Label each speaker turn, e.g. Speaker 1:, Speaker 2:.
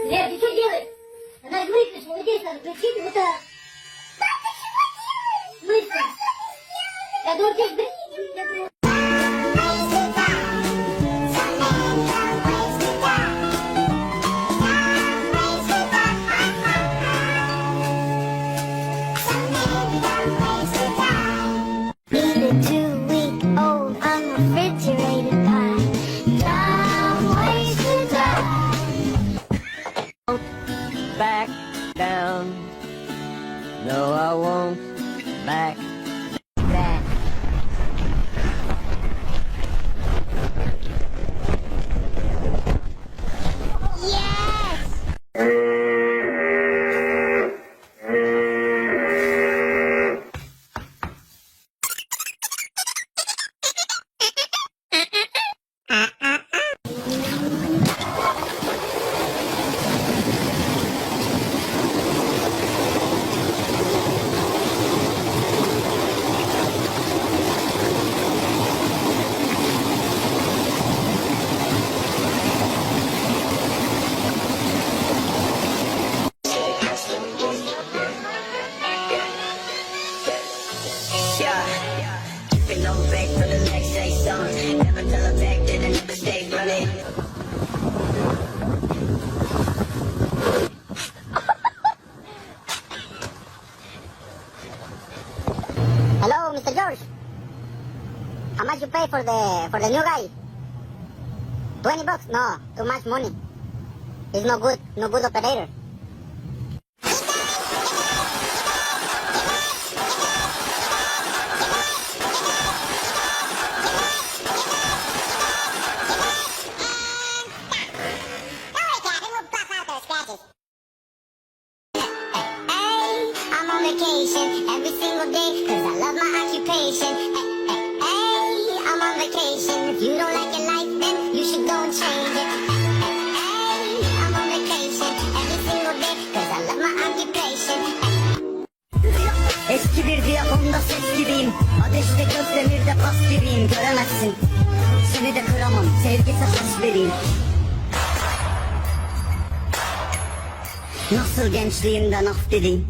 Speaker 1: Нет, ты что делаешь? Она выключи, вот здесь надо включить, вот так. Быстро. Я думаю, здесь быстрее.
Speaker 2: Back down. No, I won't back down. Keeping on back for the next say song. Never tell her back, then I never stay running.
Speaker 3: Hello, Mr. George. How much you pay for the new guy? $20? No, too much money. He's no good operator. I'm on vacation every single day, cause I love my occupation. Hey, I'm on vacation. If you don't like your life, then you should go and change it. Hey, I'm on vacation every single day, cause I love my occupation.
Speaker 2: Eski bir diyafonda ses gibiyim. Ateşte gözdemirde pas gibiyim. Göremezsin. Seni de kıramam. Sevgisi has vereyim. Nasıl gençliğimden af dedin?